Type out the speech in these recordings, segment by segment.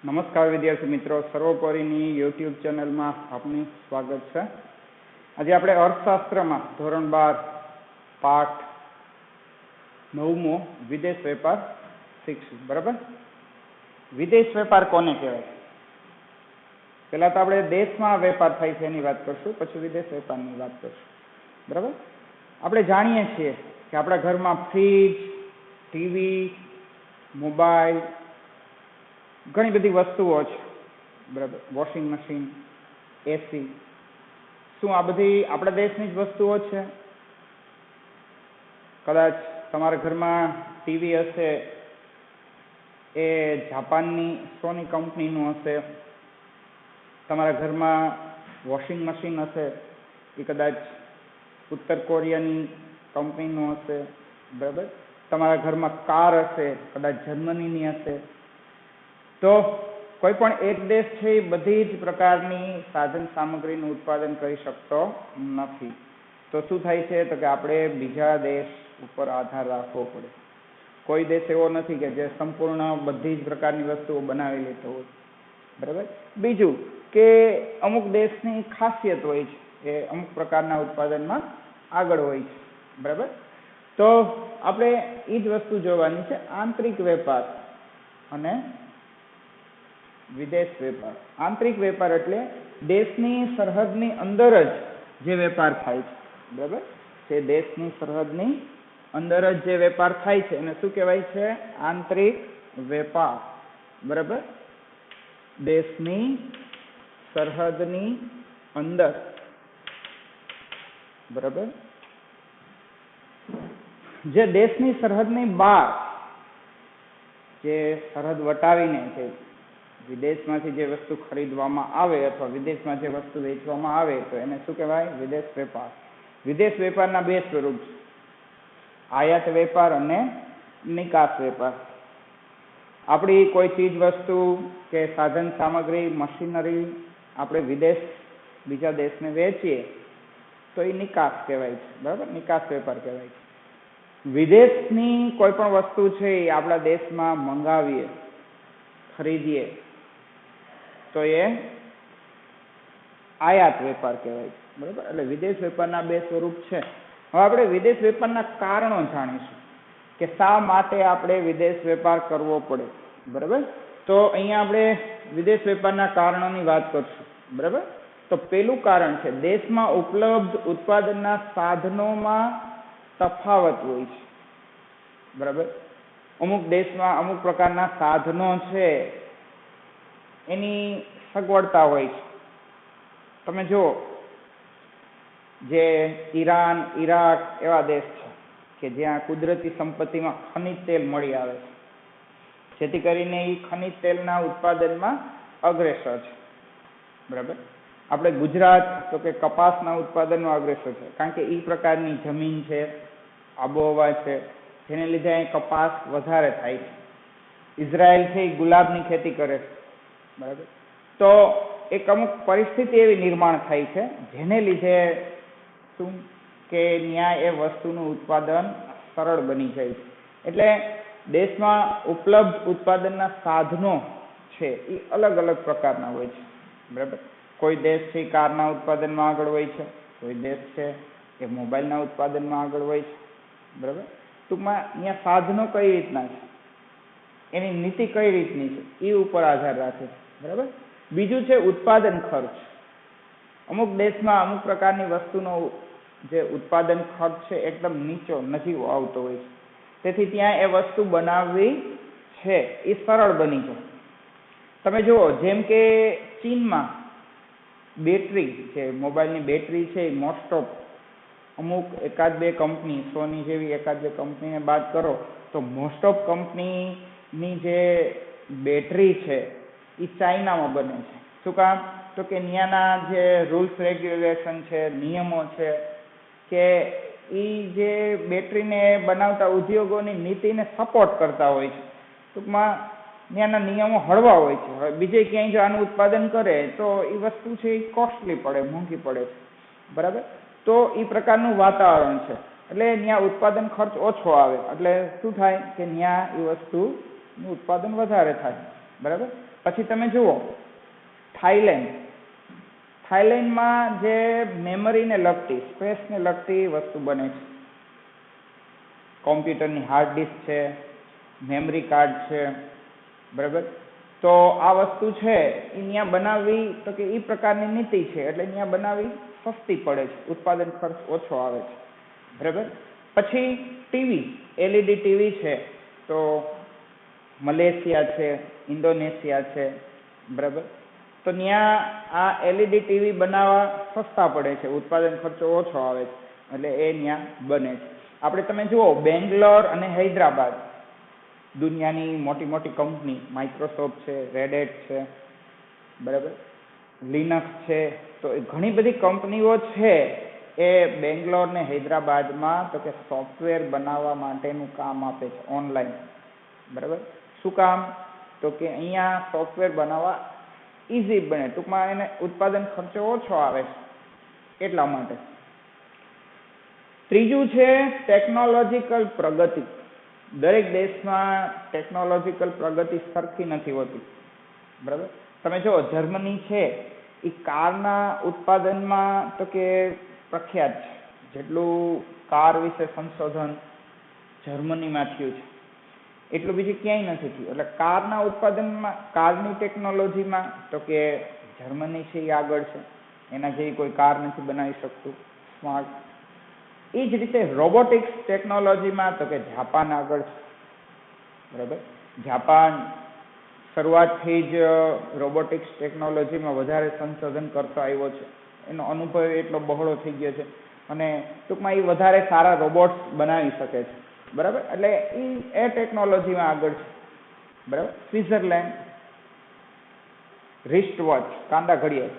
નમસ્કાર વિદ્યાર્થી મિત્રો, સર્વોપરીની યુટ્યુબ ચેનલમાં આપનું સ્વાગત છે. આજે આપણે અર્થશાસ્ત્રમાં ધોરણ 12 પાઠ 9મો વિદેશ વેપાર શીખશું. બરાબર? વિદેશ વેપાર કોને કહેવાય? પહેલા તો આપણે દેશમાં વેપાર થાય છે એની વાત કરશું, પછી વિદેશ વેપારની વાત કરશું. બરાબર? આપણે જાણીએ છીએ કે આપણા ઘરમાં ફ્રીજ, ટીવી, મોબાઈલ, ઘણી બધી વસ્તુઓ છે. બરાબર? વોશિંગ મશીન, એસી, શું આ બધી આપણા દેશની જ વસ્તુઓ છે? કદાચ તમારા ઘરમાં ટીવી હશે એ જાપાનની સોની કંપનીનું હશે, તમારા ઘરમાં વોશિંગ મશીન હશે એ કદાચ ઉત્તર કોરિયાની કંપનીનું હશે. બરાબર? તમારા ઘરમાં કાર હશે, કદાચ જર્મનીની હશે. તો કોઈ પણ એક દેશ છે એ બધી જ પ્રકારની સાધન સામગ્રીનું ઉત્પાદન કરી શકતો નથી. તો શું થાય છે? તો કે આપણે બીજા દેશ ઉપર આધાર રાખવો પડે. કોઈ દેશ એવો નથી કે જે સંપૂર્ણ બધી જ પ્રકારની વસ્તુઓ બનાવી લેતો હોય. બરાબર? બીજું કે અમુક દેશની ખાસિયત હોય છે એ અમુક પ્રકારના ઉત્પાદનમાં આગળ હોય છે. બરાબર? તો આપણે એ જ વસ્તુ જોવાની છે, આંતરિક વેપાર અને વિદેશ વેપાર. આંતરિક વેપાર એટલે દેશની સરહદની અંદર જ જે વેપાર થાય છે. બરાબર? તે દેશની સરહદની અંદર જ જે વેપાર થાય છે એને શું કહેવાય છે? આંતરિક વેપાર. બરાબર? દેશની સરહદની અંદર. બરાબર? જે દેશની સરહદની બહાર જે સરહદ વટાવીને છે વિદેશમાંથી જે વસ્તુ ખરીદવામાં આવે અથવા વિદેશમાં જે વસ્તુ વેચવામાં આવે તો એને શું કહેવાય? વિદેશ વેપાર. વિદેશ વેપારના બે સ્વરૂપ છે, આયાત વેપાર અને નિકાસ વેપાર. આપણી કોઈ ચીજ વસ્તુ કે સાધન સામગ્રી, મશીનરી આપણે વિદેશ બીજા દેશને વેચીએ તો એ નિકાસ કહેવાય છે. બરાબર? નિકાસ વેપાર કહેવાય છે. વિદેશની કોઈ પણ વસ્તુ છે એ આપણા દેશમાં મંગાવીએ, ખરીદીએ તો એ આયાત વેપાર કહેવાય છે. બરાબર? એટલે વિદેશ વેપારના બે સ્વરૂપ છે. હવે આપણે વિદેશ વેપારના કારણો જાણીશું કે શા માટે આપણે વિદેશ વેપાર કરવો પડે. બરાબર? તો અહીંયા આપણે વિદેશ વેપારના કારણોની વાત કરશું. બરાબર? તો પેલું કારણ છે, દેશમાં ઉપલબ્ધ ઉત્પાદનના સાધનોમાં તફાવત હોય છે. બરાબર? અમુક દેશમાં અમુક પ્રકારના સાધનો છે એની સગવડતા હોય છે. તમે જુઓ, જે ઈરાન, ઈરાક એવા દેશ છે કે જ્યાં કુદરતી સંપત્તિમાં ખનિજ તેલ મળી આવે છે, જેથી કરીને એ ખનિજ તેલના ઉત્પાદનમાં અગ્રેસર છે. બરાબર? આપણે ગુજરાત તો કે કપાસના ઉત્પાદનમાં અગ્રેસર છે, કારણ કે એ પ્રકારની જમીન છે, આબોહવા છે, જેને લીધે અહીં કપાસ વધારે થાય છે. ઇઝરાયલ છે એ ગુલાબની ખેતી કરે છે. બરાબર? તો એક અમુક પરિસ્થિતિ એવી નિર્માણ થાય છે જેને લીધે શું કે ત્યાં એ વસ્તુનું ઉત્પાદન સરળ બની જાય છે. એટલે દેશમાં ઉપલબ્ધ ઉત્પાદનના સાધનો છે એ અલગ અલગ પ્રકારના હોય છે. બરાબર? કોઈ દેશ છે કારના ઉત્પાદનમાં આગળ હોય છે, કોઈ દેશ છે એ મોબાઈલના ઉત્પાદનમાં આગળ હોય છે. બરાબર? ટૂંકમાં અહીંયા સાધનો કઈ રીતના છે, એની નીતિ કઈ રીતની છે એ ઉપર આધાર રાખે છે. બરાબર? બીજું છે ઉત્પાદન ખર્ચ. અમુક દેશમાં અમુક પ્રકારની વસ્તુનો જે ઉત્પાદન ખર્ચ છે એકદમ નજીવો આવતો હોય છે, તેથી ત્યાં એ વસ્તુ બનાવવી છે એ સરળ બની જાય. તમે જુઓ, જેમ કે ચીનમાં બેટરી છે, મોબાઈલની બેટરી છે, મોસ્ટ ઓફ અમુક એકાદ બે કંપની, સોની જેવી એકાદ બે કંપનીને બાદ કરો તો મોસ્ટ ઓફ કંપનીની જે બેટરી છે એ ચાઇનામાં બને છે. શું કામ? તો કે ત્યાંના જે રૂલ્સ રેગ્યુલેશન છે, નિયમો છે, કે એ જે બેટરીને બનાવતા ઉદ્યોગોની નીતિને સપોર્ટ કરતા હોય છે. ટૂંકમાં ત્યાંના નિયમો હળવા હોય છે. હવે બીજે ક્યાંય જો આનું ઉત્પાદન કરે તો એ વસ્તુ છે એ કોસ્ટલી પડે, મોંઘી પડે છે. બરાબર? તો એ પ્રકારનું વાતાવરણ છે, એટલે ત્યાં ઉત્પાદન ખર્ચ ઓછો આવે. એટલે શું થાય કે ત્યાં એ વસ્તુનું ઉત્પાદન વધારે થાય. બરાબર. પછી તમે જુઓ થાઈલેન્ડમાં જે મેમરીને લગતી, સ્પેસને લગતી વસ્તુ બને છે. કોમ્પ્યુટરની હાર્ડ ડિસ્ક છે, મેમરી કાર્ડ છે, બરાબર. તો આ વસ્તુ છે એ ત્યાં બનાવવી તો કે એ પ્રકારની નીતિ છે, એટલે ત્યાં બનાવવી સસ્તી પડે છે, ઉત્પાદન ખર્ચ ઓછો આવે છે, બરાબર. પછી LED ટીવી છે, તો મલેશિયા છે, ઇન્ડોનેશિયા છે, બરાબર. તો ત્યાં આ LED ટીવી બનાવવા સસ્તા પડે છે, ઉત્પાદન ખર્ચો ઓછો આવે છે, એટલે એ ત્યાં બને છે. આપણે તમે જુઓ બેંગ્લોર અને હૈદરાબાદ, દુનિયાની મોટી મોટી કંપની, માઇક્રોસોફ્ટ છે, રેડ હેટ છે, બરાબર, લિનક્સ છે, તો એ ઘણી બધી કંપનીઓ છે એ બેંગ્લોર ને હૈદરાબાદમાં તો કે સોફ્ટવેર બનાવવા માટેનું કામ આપે છે ઓનલાઈન, બરાબર. શું કામ? તો કે અહીંયા સોફ્ટવેર બનાવવા ઈઝી બને, ટૂંકમાં એને ઉત્પાદન ખર્ચો ઓછો આવે છે એટલા માટે. ત્રીજું છે ટેકનોલોજીકલ પ્રગતિ. દરેક દેશમાં ટેકનોલોજીકલ પ્રગતિ સરખી નથી હોતી, બરાબર. તમે જો જર્મની છે એ કારના ઉત્પાદનમાં તો કે પ્રખ્યાત છે. જેટલું કાર વિશે સંશોધન જર્મનીમાં થયું છે એટલું બીજું ક્યાંય નથી થયું. એટલે કારના ઉત્પાદનમાં, કારની ટેકનોલોજીમાં તો કે જર્મની છે એ આગળ છે, એના જેવી કોઈ કાર નથી બનાવી શકતું સ્માર્ટ. એ જ રીતે રોબોટિક્સ ટેકનોલોજીમાં તો કે જાપાન આગળ છે, બરાબર. જાપાન શરૂઆતથી જ રોબોટિક્સ ટેકનોલોજીમાં વધારે સંશોધન કરતો આવ્યો છે, એનો અનુભવ એટલો બહોળો થઈ ગયો છે, અને ટૂંકમાં એ વધારે સારા રોબોટ્સ બનાવી શકે છે, બરાબર. એટલે એ ટેકનોલોજીમાં આગળ છે, બરાબર. સ્વિટ્ઝરલેન્ડ રિસ્ટ વોચ, કાંડા ઘડિયાળ,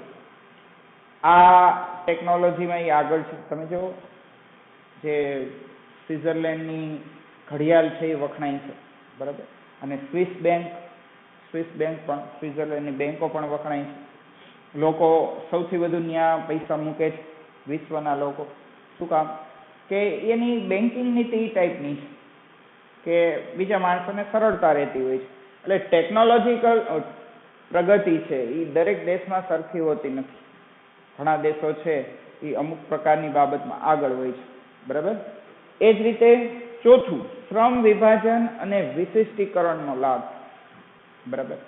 આ ટેકનોલોજીમાં એ આગળ છે. તમે જુઓ જે સ્વિટ્ઝરલેન્ડની ઘડિયાળ છે એ વખણાય છે, બરાબર. અને સ્વિસ બેંક પણ, સ્વિટ્ઝરલેન્ડની બેંકો પણ વખણાય છે. લોકો સૌથી વધુ ત્યાં પૈસા મૂકે છે વિશ્વના લોકો. શું કામ? કે એની બેન્કિંગ નીતિ એ ટાઈપની છે કે બીજા માણસોને સરળતા રહેતી હોય છે. એટલે ટેકનોલોજીકલ પ્રગતિ છે એ દરેક દેશમાં સરખી હોતી નથી. ઘણા દેશો છે એ અમુક પ્રકારની બાબતમાં આગળ હોય છે, બરાબર. એ જ રીતે ચોથું, શ્રમ વિભાજન અને વિશિષ્ટીકરણનો લાભ, બરાબર.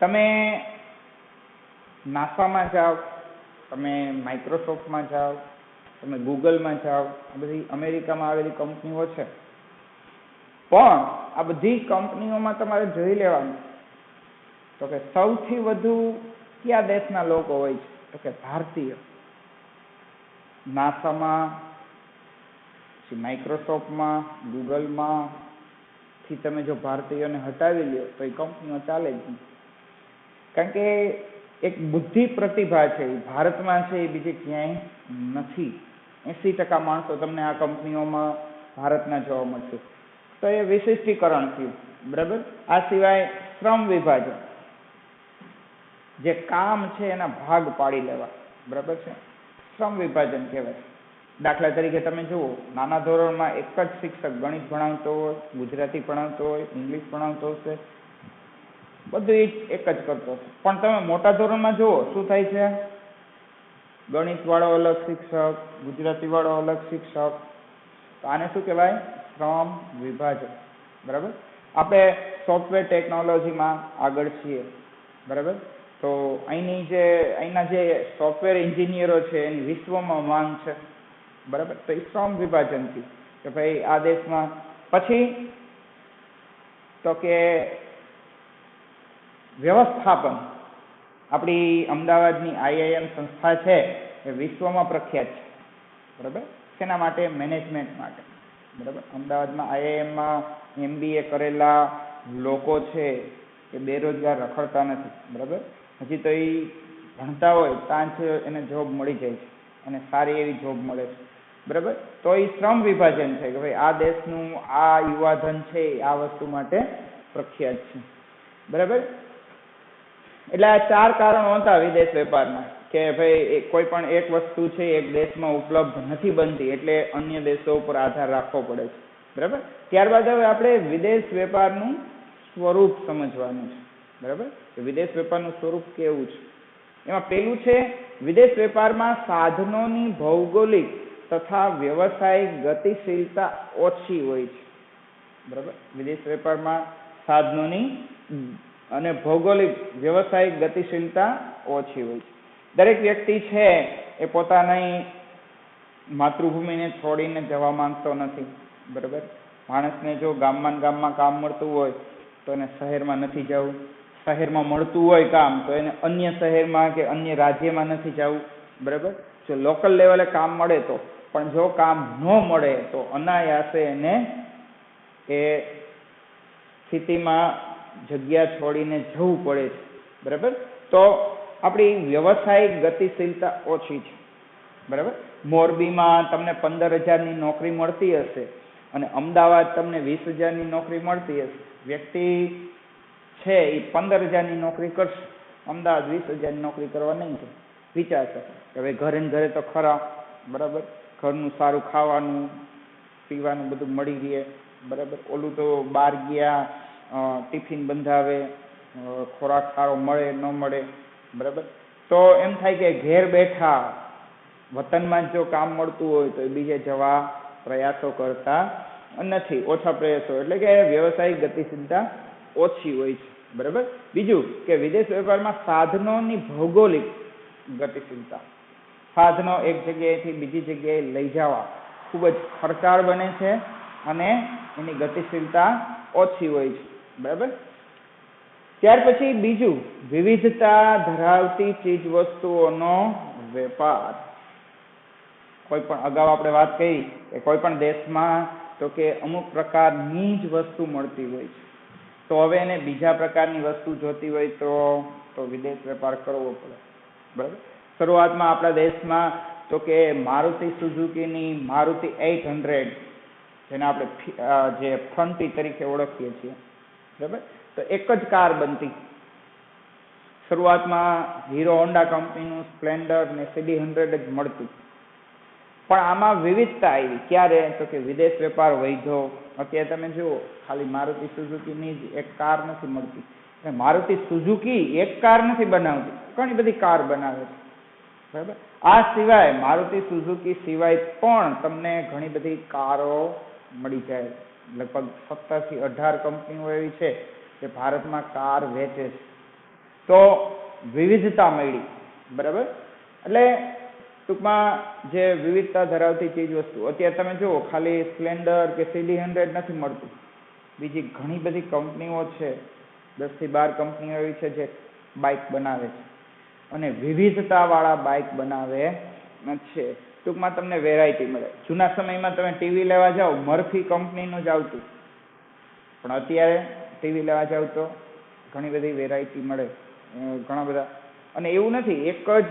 તમે નાસામાં જાઓ, તમે માઇક્રોસોફ્ટમાં જાઓ, તમે ગૂગલમાં જાઓ, આ બધી અમેરિકામાં આવેલી કંપનીઓ છે, પણ આ બધી કંપનીઓમાં તમારે જોઈ લેવાનું તો કે સૌથી વધુ કયા દેશના લોકો હોય છે? તો કે ભારતીય. નાસામાં, માઇક્રોસોફ્ટમાં, ગૂગલમાં થી તમે જો ભારતીયોને હટાવી લ્યો તો એ કંપનીઓ ચાલે જ નહીં. કારણ કે એક બુદ્ધિ પ્રતિભા છે એ ભારતમાં છે, એ બીજે ક્યાંય નથી. 80% માણસો તમને આ કંપનીઓમાં ભારતના જોવા મળશે. તો એ વિશિષ્ટીકરણ થયું, બરાબર. આ સિવાય શ્રમ વિભાજન, જે કામ છે એના ભાગ પાડી લેવા, બરાબર છે, શ્રમ વિભાજન કહેવાય. દાખલા તરીકે તમે જુઓ, નાના ધોરણમાં એક જ શિક્ષક ગણિત ભણાવતો હોય, ગુજરાતી ભણાવતો હોય, ઇંગ્લિશ ભણાવતો હશે, બધું એક જ કરતો હશે. પણ તમે મોટા ધોરણમાં જુઓ શું થાય છે? ગણિત વાળો અલગ શિક્ષક, ગુજરાતી વાળો અલગ શિક્ષક. તો આને શું કહેવાય? શ્રમ વિભાજન, બરાબર. આપણે સોફ્ટવેર ટેકનોલોજીમાં આગળ છીએ, બરાબર. તો અહીંના જે સોફ્ટવેર એન્જિનિયરો છે એની વિશ્વમાં માંગ છે, બરાબર. તો એ શ્રમ વિભાજનથી કે ભાઈ આ દેશમાં. પછી તો કે વ્યવસ્થાપન, આપણી અમદાવાદની IIM સંસ્થા છે એ વિશ્વમાં પ્રખ્યાત છે, બરાબર. શેના માટે? મેનેજમેન્ટ માટે, બરાબર. અમદાવાદમાં IIMમાં MBA કરેલા લોકો છે એ બેરોજગાર રખડતા નથી, બરાબર. હજી તો એ ભણતા હોય ત્યાં જ એને જોબ મળી જાય છે, અને સારી એવી જોબ મળે છે, બરાબર. તો એ શ્રમ વિભાજન છે કે ભાઈ આ દેશનું આ યુવાધન છે આ વસ્તુ માટે પ્રખ્યાત છે, બરાબર. એટલે આ 4 કારણો હતા વિદેશ વેપારના કે ભાઈ કોઈ પણ એક વસ્તુ છે એક દેશમાં ઉપલબ્ધ નથી બનતી એટલે અન્ય દેશો ઉપર આધાર રાખવો પડે છે, બરાબર. ત્યારબાદ હવે આપણે વિદેશ વેપારનું સ્વરૂપ સમજવાનું છે, બરાબર? કે વિદેશ વેપારનું સ્વરૂપ કેવું છે. એમાં પહેલું છે વિદેશ વેપારમાં સાધનોની ભૌગોલિક તથા વ્યવસાયિક ગતિશીલતા ઓછી હોય છે, બરાબર? વિદેશ વેપારમાં સાધનોની અને ભૌગોલિક વ્યવસાયિક ગતિશીલતા ઓછી હોય છે. દરેક વ્યક્તિ છે એ પોતાની માતૃભૂમિને છોડીને જવા માંગતો નથી, બરાબર? માણસને જો ગામમાં કામ મળતું હોય તો એને શહેરમાં નથી જવું, શહેરમાં મળતું હોય કામ તો એને અન્ય શહેરમાં કે અન્ય રાજ્યમાં નથી જવું, બરાબર? જો લોકલ લેવલે કામ મળે તો, પણ જો કામ ન મળે તો અનાયાસે એને એ સ્થિતિમાં જગ્યા છોડીને જવું પડે છે, બરાબર? તો આપણી વ્યવસાયિક ગતિશીલતા ઓછી છે, બરાબર? મોરબીમાં તમને 15,000ની નોકરી મળતી હશે અને અમદાવાદ તમને 20,000ની નોકરી મળતી હશે. વ્યક્તિ છે એ 15,000ની નોકરી કરશે, અમદાવાદ 20,000ની નોકરી કરવા નહીં છે. વિચારશે કે હવે ઘરે ને ઘરે તો ખરા, બરાબર? ઘરનું સારું ખાવાનું પીવાનું બધું મળી રહે, બરાબર? ઓલું તો બહાર ગયા ટિફિન બંધાવે, ખોરાક સારો મળે ન મળે, બરાબર? તો એમ થાય કે ઘેર બેઠા વતનમાં જો કામ મળતું હોય તો એ બીજે જવા પ્રયાસો કરતા નથી, ઓછા પ્રયાસો, એટલે કે વ્યવસાયિક ગતિશીલતા ઓછી હોય છે, બરાબર? બીજું કે વિદેશ વેપારમાં સાધનોની ભૌગોલિક ગતિશીલતા, સાધનો એક જગ્યાએથી બીજી જગ્યાએ લઈ જવા ખૂબ જ ખર્ચાળ બને છે અને એની ગતિશીલતા ઓછી હોય છે, બરાબર? ત્યાર પછી બીજું, વિવિધતા ધરાવતી ચીજ વસ્તુઓનો વેપાર. કોઈ પણ અગાઉ આપણે વાત કરી કે કોઈ પણ દેશમાં તો કે અમુક પ્રકારની જ વસ્તુ મળતી હોય છે, તો હવે એને બીજા પ્રકારની વસ્તુ જોતી હોય તો વિદેશ વેપાર કરવો પડે, બરાબર? શરૂઆતમાં આપણા દેશમાં તો કે મારુતિ સુઝુકીની મારુતિ 800, જેને આપણે જે ફ્રન્ટી તરીકે ઓળખીએ છીએ, બરાબર? તો એક જ કાર બનતી. શરૂઆતમાં હીરો હોન્ડા કંપનીનું સ્પ્લેન્ડર ને CD100 જ મળતું, પણ આમાં વિવિધતા આવી. ક્યારે? તો કે વિદેશ વેપાર વધ્યો. અત્યારે તમે જુઓ ખાલી મારુતિ સુઝુકીની જ એક કાર નથી મળતી, મારુતિ સુઝુકી એક કાર નથી બનાવતી, ઘણી બધી કાર બનાવે છે, બરાબર? આ સિવાય મારુતિ સુઝુકી સિવાય પણ તમને ઘણી બધી કારો મળી જાય. લગભગ 17 થી 18 કંપનીઓ એવી છે જે ભારતમાં કાર વેચે છે. તો વિવિધતા મળી, બરાબર? એટલે ટૂંકમાં જે વિવિધતા ધરાવતી ચીજ વસ્તુ, અત્યારે તમે જુઓ ખાલી સ્પ્લેન્ડર કે CD100 નથી મળતું, બીજી ઘણી બધી કંપનીઓ છે, 10 થી 12 કંપનીઓ એવી છે જે બાઇક બનાવે છે અને વિવિધતાવાળા બાઇક બનાવે છે. ટૂંકમાં તમને વેરાયટી મળે. જૂના સમયમાં તમે ટીવી લેવા જાઓ, મર્ફી કંપનીનું જ આવતું, પણ અત્યારે ટીવી લેવા જાવ તો ઘણી બધી વેરાયટી મળે, ઘણા બધા. અને એવું નથી એક જ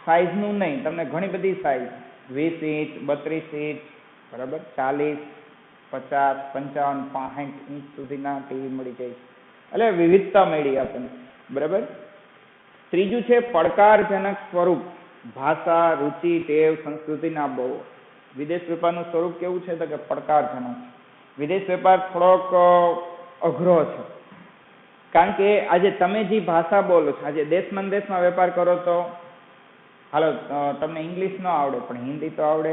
સાઇઝનું નહીં, તમને ઘણી બધી સાઇઝ, 20 ઇંચ, 32 ઇંચ, બરાબર? 40, 50, 55, 65 ઇંચ સુધીના ટીવી મળી જાય છે. એટલે વિવિધતા મળી આપણને, બરાબર? ત્રીજું છે પડકારજનક સ્વરૂપ, ભાષા, રુચિ, ટેવ, સંસ્કૃતિના બહુ. વિદેશ વેપારનું સ્વરૂપ કેવું છે? તો કે પડકારજનક. વિદેશ વેપાર થોડોક અઘરો છે, કારણ કે આજે તમે જે ભાષા બોલો છો, આજે દેશમાં વેપાર કરો તો હાલો તમને ઇંગ્લિશ ન આવડે પણ હિન્દી તો આવડે,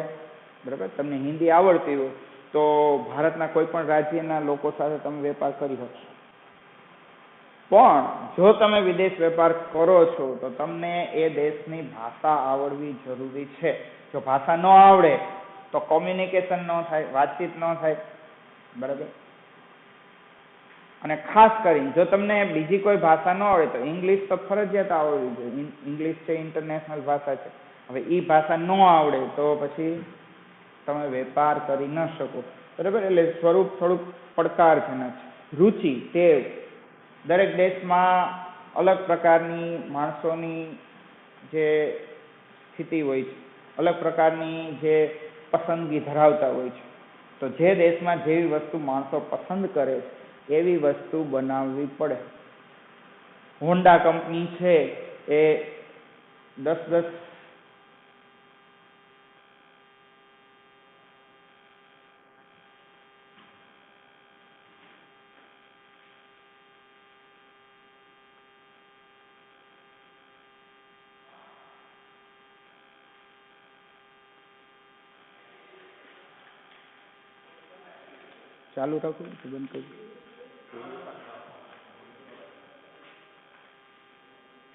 બરાબર? તમને હિન્દી આવડતી હોય તો ભારતના કોઈ પણ રાજ્યના લોકો સાથે તમે વેપાર કરી શકશો. પણ જો તમે વિદેશ વેપાર કરો છો તો તમને એ દેશની ભાષા આવડવી જરૂરી છે. જો ભાષા ન આવડે તો કોમ્યુનિકેશન ન થાય, વાતચીત ન થાય, બરાબર? અને ખાસ કરીને જો તમને બીજી કોઈ ભાષા ન આવડે તો ઇંગ્લિશ તો ફરજિયાત આવડવી જોઈએ. ઇંગ્લિશ છે ઇન્ટરનેશનલ ભાષા છે. હવે એ ભાષા ન આવડે તો પછી તમે વેપાર કરી ન શકો, બરાબર? એટલે સ્વરૂપ થોડુંક પડકારજનક છે. રુચિ, ટેવ, દરેક દેશમાં અલગ પ્રકારની માણસોની જે સ્થિતિ હોય છે, અલગ પ્રકારની જે પસંદગી ધરાવતા હોય છે. તો જે દેશમાં જેવી વસ્તુ માણસો પસંદ કરે છે એવી વસ્તુ બનાવવી પડે. હોન્ડા કંપની છે એ 10-10 ચાલુ રાખું કે બંધ કરું?